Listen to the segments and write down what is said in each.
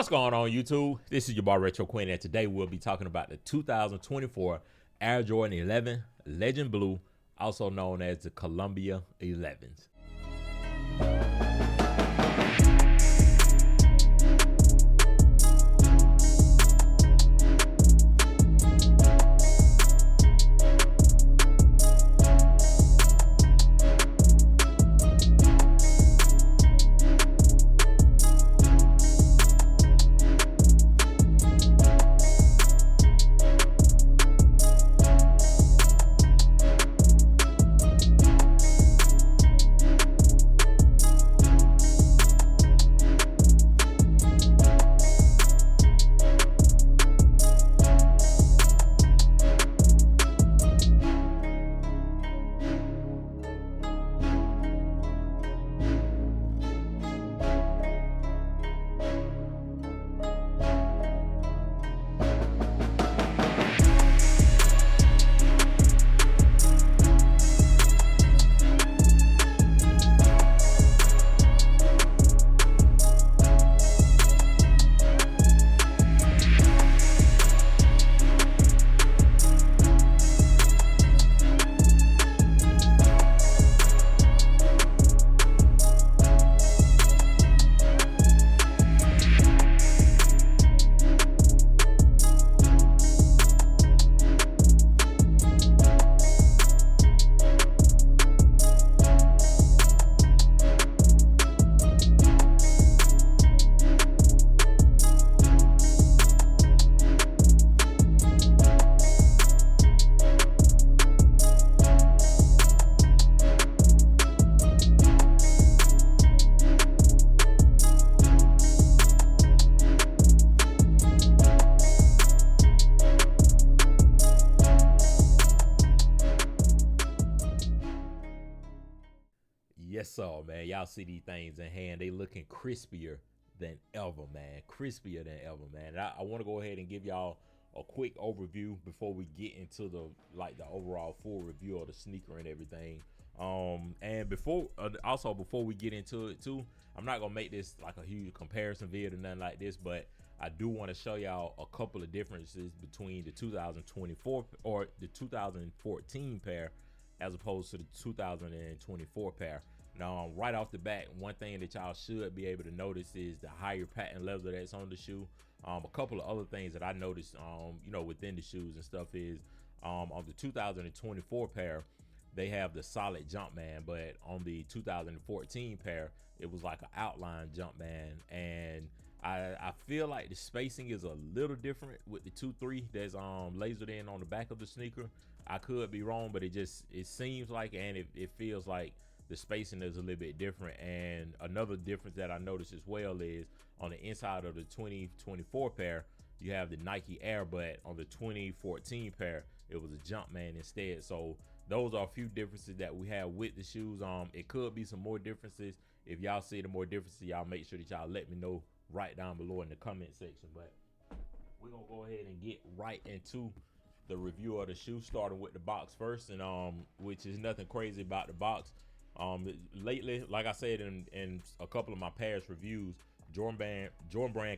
What's going on, YouTube? This is your boy Retro Quin, and today we'll be talking about the 2024 Air Jordan 11 Legend Blue, also known as the Columbia 11s. Yes, so man, y'all see these things in hand. They looking crispier than ever, man. Crispier than ever, man. And I want to go ahead and give y'all a quick overview before we get into the overall full review of the sneaker and everything. And before we get into it too, I'm not gonna make this like a huge comparison video or nothing like this, but I do want to show y'all a couple of differences between the 2024 or the 2014 pair as opposed to the 2024 pair. Now, right off the bat, one thing that y'all should be able to notice is the higher patent leather that's on the shoe. A couple of other things that I noticed, you know, within the shoes and stuff is on the 2024 pair, they have the solid Jumpman, but on the 2014 pair, it was like an outline Jumpman. And I feel like the spacing is a little different with the 2.3 that's lasered in on the back of the sneaker. I could be wrong, but it seems like, and it feels like the spacing is a little bit different. And another difference that I noticed as well is on the inside of the 2024 pair, you have the Nike Air, but on the 2014 pair, it was a Jumpman instead. So those are a few differences that we have with the shoes. It could be some more differences. If y'all see the more differences, y'all make sure that y'all let me know right down below in the comment section. But we're gonna go ahead and get right into the review of the shoe, starting with the box first, and which is nothing crazy about the box. Lately, like I said in a couple of my past reviews, Jordan brand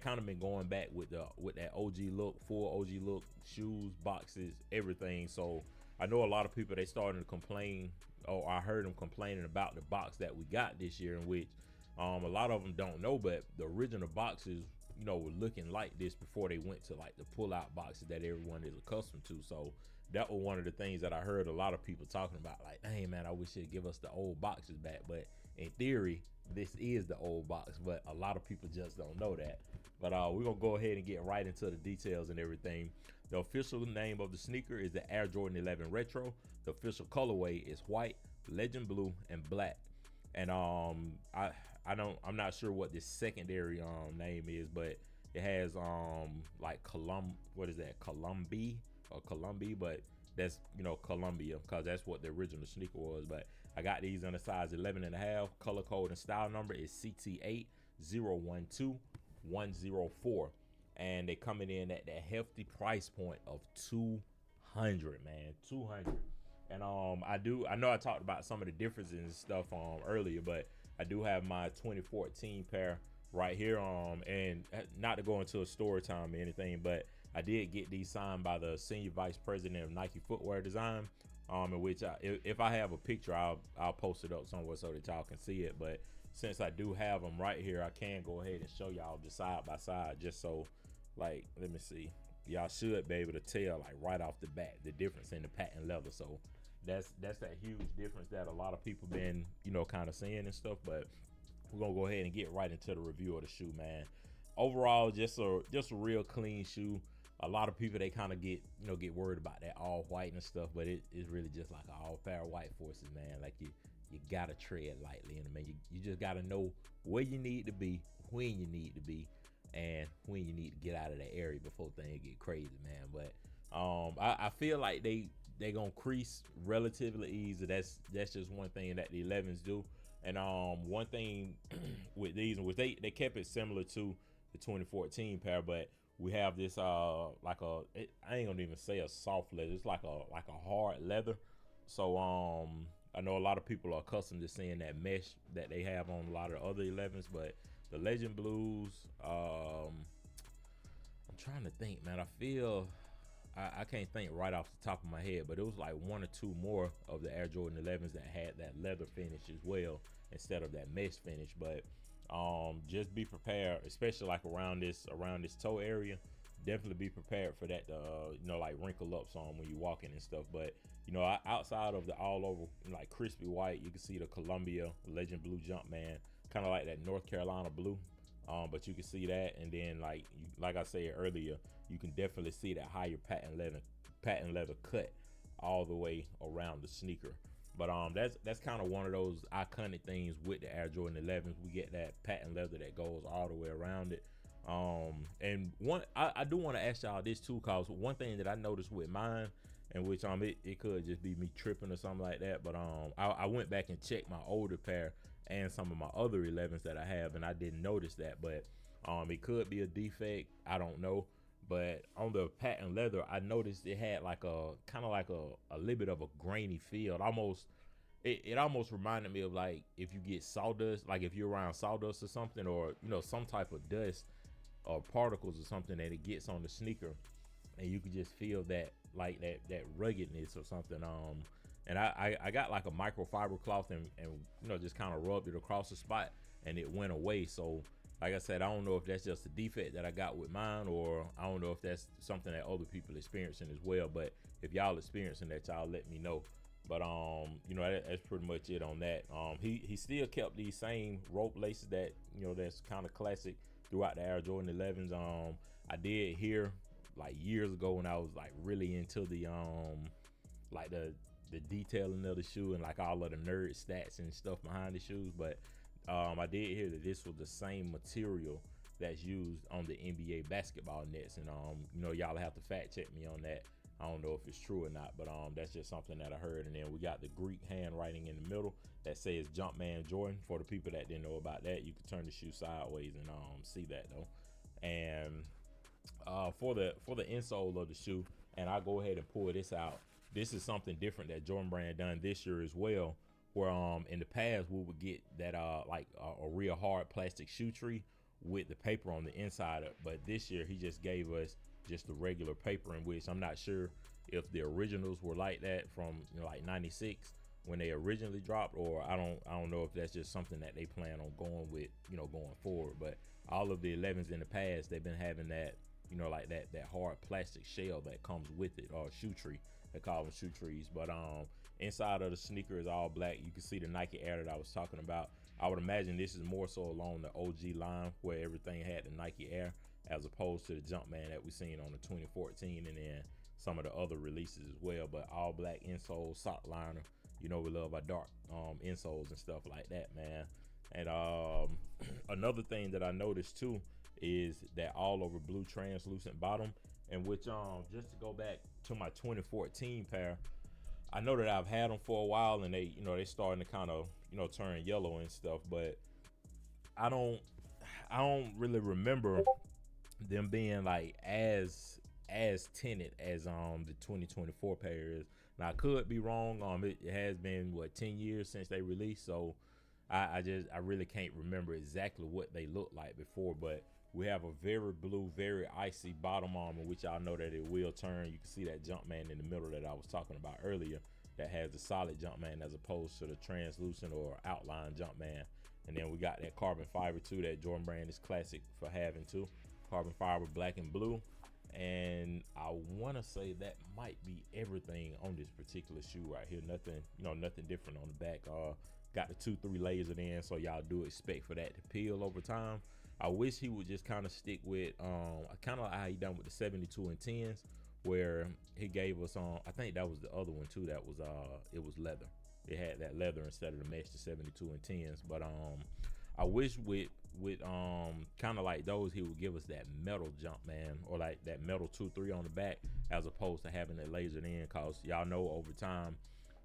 kind of been going back with that OG look, full OG look, shoes, boxes, everything. So I know a lot of people, they starting to complain, or I heard them complaining about the box that we got this year, in which a lot of them don't know, but the original boxes, you know, were looking like this before they went to like the pull-out boxes that everyone is accustomed to. So that was one of the things that I heard a lot of people talking about, like, hey man, I wish they'd give us the old boxes back. But in theory, this is the old box, but a lot of people just don't know that. But we're gonna go ahead and get right into the details and everything. The official name of the sneaker is the Air Jordan 11 Retro. The official colorway is white, legend blue, and black. And I'm not sure what this secondary name is, but it has like Columbia, but that's, you know, Columbia, because that's what the original sneaker was. But I got these in a size 11.5. Color code and style number is CT8012104, and they coming in at that hefty price point of 200, man, 200. And I know I talked about some of the differences and stuff earlier, but I do have my 2014 pair right here. And not to go into a story time or anything, but I did get these signed by the senior vice president of Nike footwear design. In which if I have a picture, I'll post it up somewhere so that y'all can see it. But since I do have them right here, I can go ahead and show y'all just side by side, just so, like, let me see. Y'all should be able to tell, like, right off the bat the difference in the patent leather. So that's that huge difference that a lot of people been, you know, kind of seeing and stuff. But we're gonna go ahead and get right into the review of the shoe, man. Overall, just a real clean shoe. A lot of people, they kind of get worried about that all white and stuff, but it's really just like an all fair white forces, man. Like you gotta tread lightly, and man, you just gotta know where you need to be, when you need to be, and when you need to get out of that area before things get crazy, man. But I feel like they gonna crease relatively easy. That's just one thing that the 11s do. And one thing with these, which they kept it similar to the 2014 pair, but we have this like I ain't gonna even say a soft leather. It's like a hard leather. So I know a lot of people are accustomed to seeing that mesh that they have on a lot of other 11s, but the Legend Blues, I'm trying to think, man. I feel I can't think right off the top of my head, but it was like one or two more of the Air Jordan 11s that had that leather finish as well instead of that mesh finish. But just be prepared, especially like around this toe area. Definitely be prepared for that to you know, like wrinkle up some when you're walking and stuff. But you know, outside of the all over like crispy white, you can see the Columbia Legend Blue Jumpman, kind of like that North Carolina blue. But you can see that, and then like I said earlier, you can definitely see that higher patent leather cut all the way around the sneaker. But that's kind of one of those iconic things with the Air Jordan 11s. We get that patent leather that goes all the way around it. And I do want to ask y'all this too, cause one thing that I noticed with mine, and which it could just be me tripping or something like that, but I went back and checked my older pair and some of my other 11s that I have, and I didn't notice that. But it could be a defect, I don't know. But on the patent leather, I noticed it had like a kind of like a little bit of a grainy feel. It almost reminded me of like if you get sawdust, like if you're around sawdust or something, or you know, some type of dust or particles or something that it gets on the sneaker, and you could just feel that, like that ruggedness or something. And I got like a microfiber cloth and you know, just kind of rubbed it across the spot, and it went away. So like I said, I don't know if that's just a defect that I got with mine, or I don't know if that's something that other people experiencing as well. But if y'all experiencing that, y'all let me know. But you know, that's pretty much it on that. He still kept these same rope laces that, you know, that's kind of classic throughout the Air Jordan 11s. I did hear like years ago when I was like really into the like the detailing of the shoe and like all of the nerd stats and stuff behind the shoes, but I did hear that this was the same material that's used on the NBA basketball nets, and you know, y'all have to fact check me on that. I don't know if it's true or not, but that's just something that I heard. And then we got the Greek handwriting in the middle that says Jumpman Jordan. For the people that didn't know about that, you can turn the shoe sideways and see that though. And for the insole of the shoe, and I'll go ahead and pull this out. This is something different that Jordan Brand done this year as well, where in the past we would get that like a real hard plastic shoe tree with the paper on the inside of, but this year he just gave us just the regular paper, in which I'm not sure if the originals were like that from, you know, like 96 when they originally dropped, or I don't know if that's just something that they plan on going with, you know, going forward. But all of the 11s in the past, they've been having that, you know, like that hard plastic shell that comes with it, or shoe tree. They call them shoe trees. But inside of the sneaker is all black. You can see the Nike Air that I was talking about. I would imagine this is more so along the OG line where everything had the Nike Air, as opposed to the Jumpman that we seen on the 2014 and then some of the other releases as well. But all black insole, sock liner. You know, we love our dark insoles and stuff like that, man. And another thing that I noticed too is that all over blue translucent bottom, and which just to go back to my 2014 pair, I know that I've had them for a while, and they, you know, they starting to kind of, you know, turn yellow and stuff, but I don't really remember them being like as tinted as the 2024 pair is. Now I could be wrong. It has been what, 10 years since they released, so I really can't remember exactly what they looked like before, but we have a very blue, very icy bottom armor, which y'all know that it will turn. You can see that Jumpman in the middle that I was talking about earlier, that has the solid Jumpman as opposed to the translucent or outline Jumpman. And then we got that carbon fiber too, that Jordan Brand is classic for having too. Carbon fiber, black and blue. And I want to say that might be everything on this particular shoe right here. Nothing, nothing different on the back. Got the 2-3 layers in, so y'all do expect for that to peel over time. I wish he would just kind of stick with kind of like how he done with the 72 and 10s, where he gave us I think that was the other one too, that was it was leather. It had that leather instead of the mesh, the 72 and 10s. But I wish with kind of like those, he would give us that metal jump, man, or like that metal 2-3 on the back, as opposed to having it lasered in, cause y'all know over time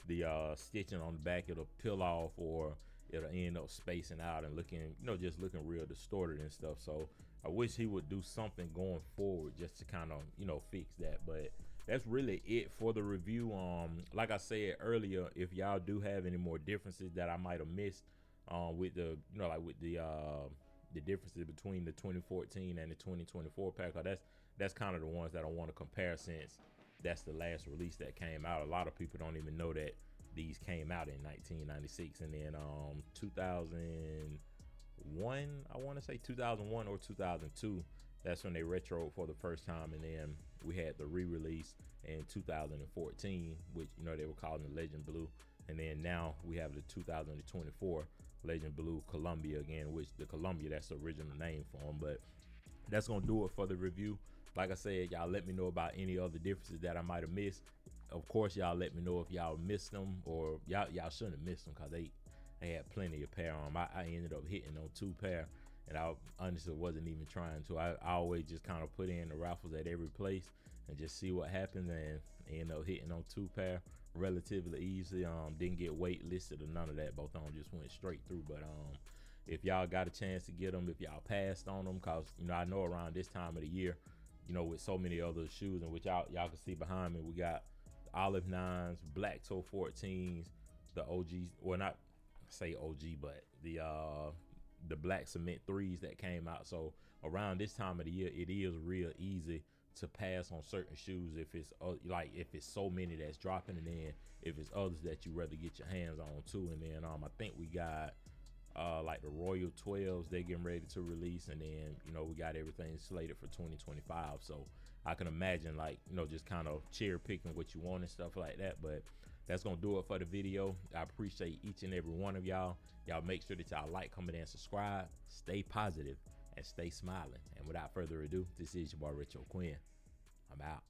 the stitching on the back, it'll peel off, or it'll end up spacing out and looking, just looking real distorted and stuff. So I wish he would do something going forward just to kind of, fix that. But that's really it for the review. Like I said earlier, if y'all do have any more differences that I might have missed with the, like with the differences between the 2014 and the 2024 pack, that's kind of the ones that I want to compare, since that's the last release that came out. A lot of people don't even know that these came out in 1996, and then 2001, I want to say 2001 or 2002, that's when they retroed for the first time. And then we had the re-release in 2014, which they were calling the Legend Blue. And then now we have the 2024 Legend Blue Columbia again, which the Columbia, that's the original name for them. But that's gonna do it for the review. Like I said, y'all let me know about any other differences that I might have missed. Of course, y'all let me know if y'all missed them, or y'all shouldn't have missed them, because they had plenty of pair on them. I ended up hitting on 2 pair, and I honestly wasn't even trying to. I always just kind of put in the raffles at every place and just see what happens, and end up hitting on 2 pair relatively easy. Didn't get wait listed or none of that. Both of them just went straight through. But if y'all got a chance to get them, if y'all passed on them, because I know around this time of the year, with so many other shoes, in which y'all can see behind me, we got olive 9s, black toe 14s, the OGs, well, not say OG, but the black cement 3s that came out. So around this time of the year, it is real easy to pass on certain shoes if it's if it's so many that's dropping, and then if it's others that you rather get your hands on too. And then I think we got like the Royal 12s, they're getting ready to release, and then we got everything slated for 2025. So I can imagine, like, just kind of cherry picking what you want and stuff like that. But that's gonna do it for the video. I appreciate each and every one of y'all. Y'all make sure that y'all like, comment, and subscribe. Stay positive and stay smiling. And without further ado, this is your boy Retro Quin. I'm out.